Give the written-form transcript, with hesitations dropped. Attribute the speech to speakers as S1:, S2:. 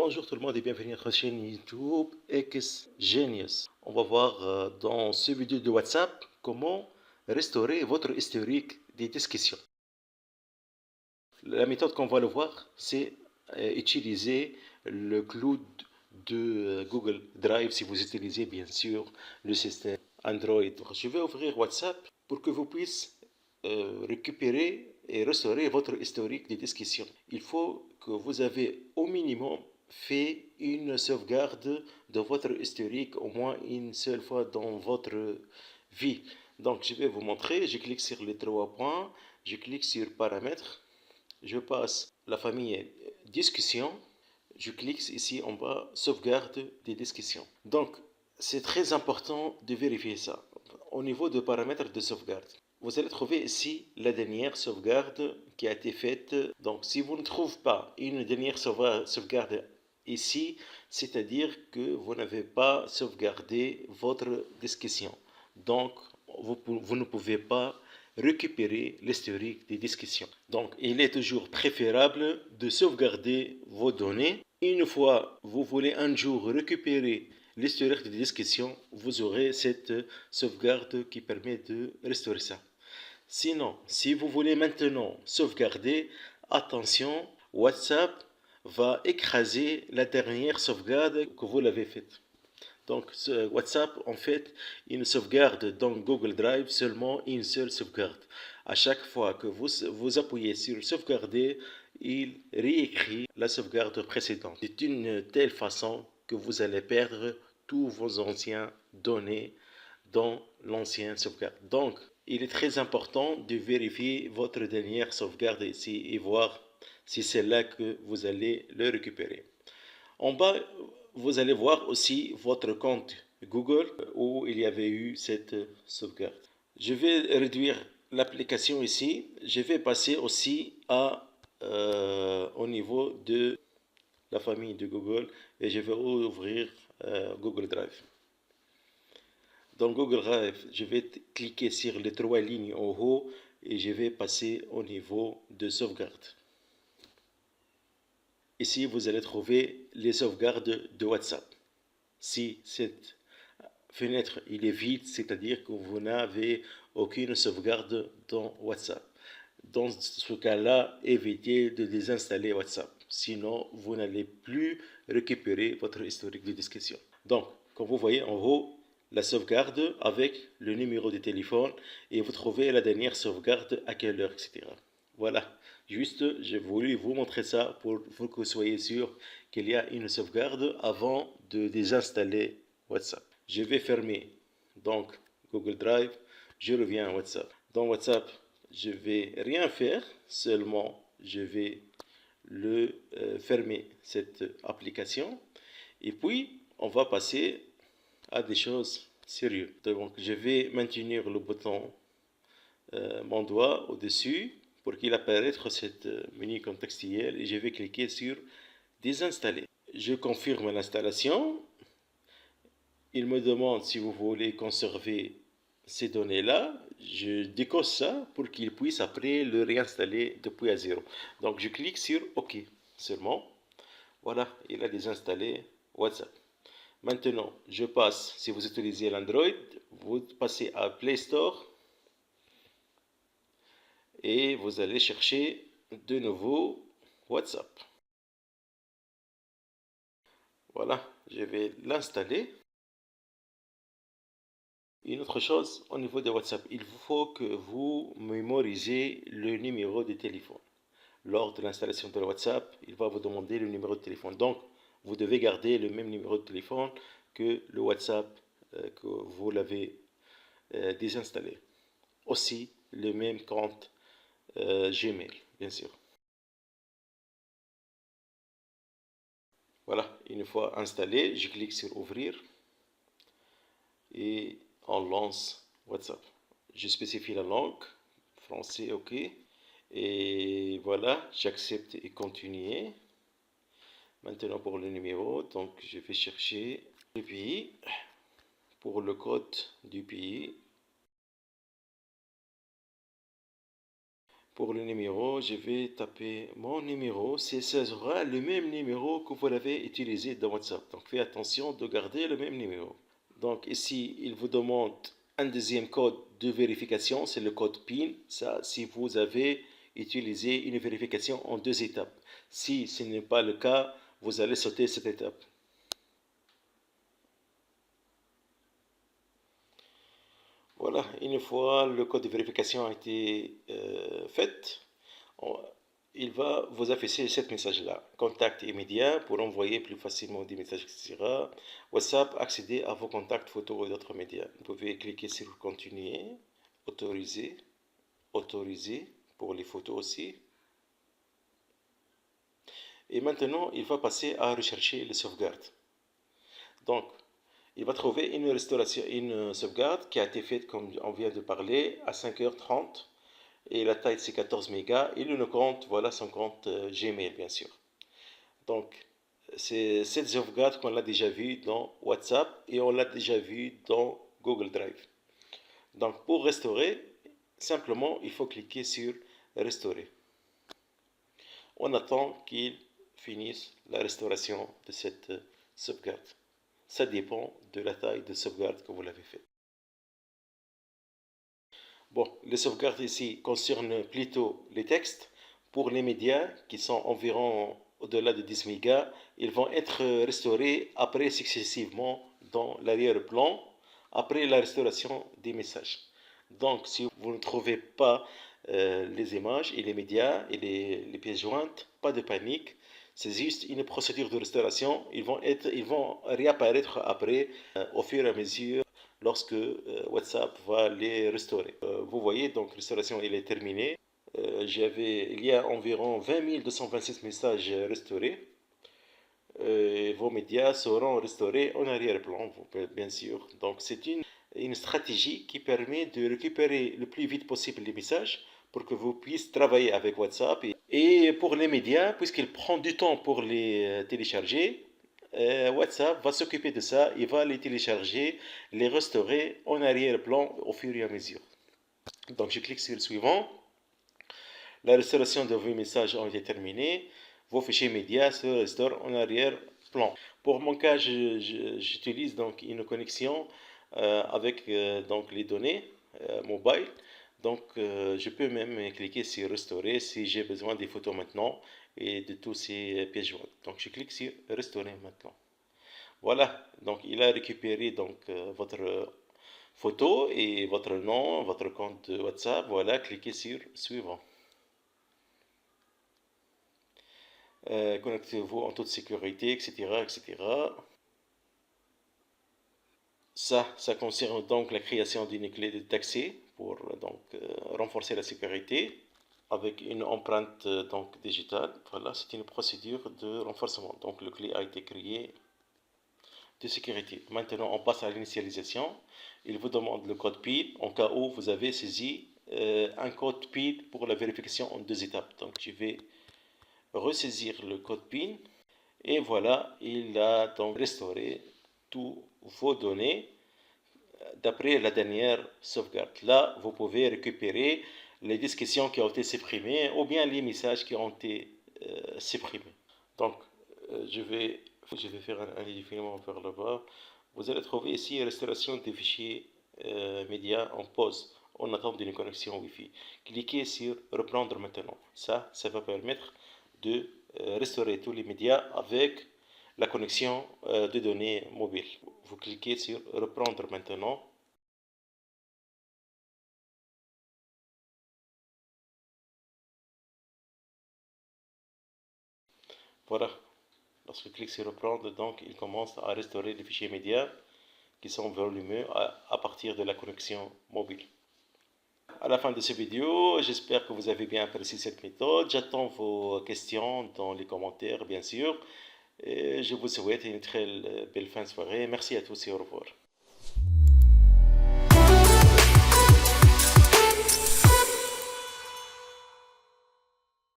S1: Bonjour tout le monde et bienvenue à notre chaîne YouTube X Genius. On va voir dans ce vidéo de WhatsApp comment restaurer votre historique des discussions. La méthode qu'on va le voir, c'est utiliser le cloud de Google Drive si vous utilisez bien sûr le système Android. Je vais ouvrir WhatsApp pour que vous puissiez récupérer et restaurer votre historique des discussions. Il faut que vous avez au minimum fait une sauvegarde de votre historique au moins une seule fois dans votre vie. Donc je vais vous montrer, je clique sur les trois points, je clique sur paramètres, je passe la famille discussion, je clique ici en bas sauvegarde des discussions. Donc c'est très important de vérifier ça. Au niveau de paramètres de sauvegarde, vous allez trouver ici la dernière sauvegarde qui a été faite. Donc si vous ne trouvez pas une dernière sauvegarde ici, c'est-à-dire que vous n'avez pas sauvegardé votre discussion. Donc vous ne pouvez pas récupérer l'historique des discussions. Donc il est toujours préférable de sauvegarder vos données. Une fois vous voulez un jour récupérer l'historique des discussions, vous aurez cette sauvegarde qui permet de restaurer ça. Sinon, si vous voulez maintenant sauvegarder, attention, WhatsApp va écraser la dernière sauvegarde que vous l'avez faite. Donc WhatsApp en fait une sauvegarde dans Google Drive seulement une seule sauvegarde. À chaque fois que vous appuyez sur sauvegarder, il réécrit la sauvegarde précédente. C'est d'une telle façon que vous allez perdre tous vos anciens données dans l'ancienne sauvegarde. Donc il est très important de vérifier votre dernière sauvegarde ici et voir si c'est là que vous allez le récupérer. En bas, vous allez voir aussi votre compte Google où il y avait eu cette sauvegarde. Je vais réduire l'application ici. Je vais passer aussi au niveau de la famille de Google et je vais ouvrir Google Drive. Dans Google Drive, je vais cliquer sur les trois lignes en haut et je vais passer au niveau de sauvegarde. Ici, vous allez trouver les sauvegardes de WhatsApp. Si cette fenêtre il est vide, c'est-à-dire que vous n'avez aucune sauvegarde dans WhatsApp. Dans ce cas-là, évitez de désinstaller WhatsApp. Sinon, vous n'allez plus récupérer votre historique de discussion. Donc, comme vous voyez en haut, la sauvegarde avec le numéro de téléphone et vous trouvez la dernière sauvegarde à quelle heure, etc. Voilà, juste j'ai voulu vous montrer ça pour que vous soyez sûr qu'il y a une sauvegarde avant de désinstaller WhatsApp. Je vais fermer donc Google Drive, je reviens à WhatsApp. Dans WhatsApp, je vais rien faire, seulement je vais fermer cette application et puis on va passer à des choses sérieuses. Donc je vais maintenir le bouton mon doigt au-dessus pour qu'il apparaisse cette menu contextuel et je vais cliquer sur désinstaller. Je confirme l'installation. Il me demande si vous voulez conserver ces données-là. Je décoche ça pour qu'il puisse après le réinstaller depuis à zéro. Donc je clique sur OK seulement. Voilà, il a désinstallé WhatsApp. Maintenant, je passe, si vous utilisez l'Android, vous passez à Play Store et vous allez chercher de nouveau WhatsApp. Voilà, je vais l'installer. Une autre chose, au niveau de WhatsApp, il faut que vous mémorisez le numéro de téléphone. Lors de l'installation de WhatsApp, il va vous demander le numéro de téléphone. Donc, vous devez garder le même numéro de téléphone que le WhatsApp que vous l'avez désinstallé. Aussi, le même compte Gmail, bien sûr. Voilà, une fois installé, je clique sur ouvrir et on lance WhatsApp. Je spécifie la langue, français, ok. Et voilà, j'accepte et continuer. Maintenant pour le numéro, donc je vais chercher le pays. Pour le code du pays, Pour le numéro, je vais taper mon numéro. Ce sera le même numéro que vous l'avez utilisé dans WhatsApp. Donc, faites attention de garder le même numéro. Donc, ici, il vous demande un deuxième code de vérification. C'est le code PIN. Ça, si vous avez utilisé une vérification en 2 étapes. Si ce n'est pas le cas, vous allez sauter cette étape. Voilà, une fois le code de vérification a été fait, il va vous afficher ce message-là. Contact immédiat pour envoyer plus facilement des messages, etc. WhatsApp, accéder à vos contacts photos et d'autres médias. Vous pouvez cliquer sur continuer, autoriser, autoriser pour les photos aussi. Et maintenant, il va passer à rechercher les sauvegardes. Donc, il va trouver une sauvegarde qui a été faite, comme on vient de parler, à 5h30. Et la taille, c'est 14 mégas. Il nous compte, voilà, son compte Gmail, bien sûr. Donc, c'est cette sauvegarde qu'on a déjà vue dans WhatsApp et on l'a déjà vue dans Google Drive. Donc, pour restaurer, simplement, il faut cliquer sur Restaurer. On attend qu'il finisse la restauration de cette sauvegarde. Ça dépend de la taille de sauvegarde que vous l'avez fait. Bon, les sauvegardes ici concernent plutôt les textes. Pour les médias, qui sont environ au-delà de 10 mégas, ils vont être restaurés après successivement dans l'arrière-plan, après la restauration des messages. Donc, si vous ne trouvez pas les images et les médias et les pièces jointes, pas de panique. C'est juste une procédure de restauration. Ils vont réapparaître après, au fur et à mesure, lorsque WhatsApp va les restaurer. Vous voyez, donc, restauration, elle est terminée. Il y a environ 20 226 messages restaurés. Vos médias seront restaurés en arrière-plan, bien sûr. Donc, c'est une stratégie qui permet de récupérer le plus vite possible les messages pour que vous puissiez travailler avec WhatsApp. Et pour les médias, puisqu'il prend du temps pour les télécharger, WhatsApp va s'occuper de ça, il va les télécharger, les restaurer en arrière-plan au fur et à mesure. Donc je clique sur le suivant. La restauration de vos messages ont été terminée. Vos fichiers médias se restaurent en arrière-plan. Pour mon cas, j'utilise donc une connexion avec donc les données mobile. Donc je peux même cliquer sur restaurer si j'ai besoin des photos maintenant et de tous ces pièces jointes. Donc je clique sur restaurer maintenant. Voilà, donc il a récupéré donc votre photo et votre nom, votre compte WhatsApp. Voilà, cliquez sur suivant. Connectez-vous en toute sécurité, etc., etc. Ça concerne donc la création d'une clé d'accès pour donc renforcer la sécurité avec une empreinte donc digitale. Voilà, c'est une procédure de renforcement. Donc le clé a été créé de sécurité. Maintenant, on passe à l'initialisation. Il vous demande le code PIN en cas où vous avez saisi un code PIN pour la vérification en 2 étapes. Donc je vais ressaisir le code PIN et voilà, il a donc restauré tous vos données d'après la dernière sauvegarde. Là, vous pouvez récupérer les discussions qui ont été supprimées ou bien les messages qui ont été supprimés. Donc, je vais faire un défilement vers le bas. Vous allez trouver ici restauration des fichiers médias en pause en attente d'une connexion Wi-Fi. Cliquez sur reprendre maintenant. Ça va permettre de restaurer tous les médias avec la connexion de données mobile. Vous cliquez sur reprendre maintenant. Voilà. Lorsque je clique sur reprendre, donc il commence à restaurer les fichiers médias qui sont volumeux à partir de la connexion mobile. À la fin de cette vidéo, j'espère que vous avez bien apprécié cette méthode. J'attends vos questions dans les commentaires, bien sûr. Et je vous souhaite une très belle fin de soirée. Merci à tous et au revoir.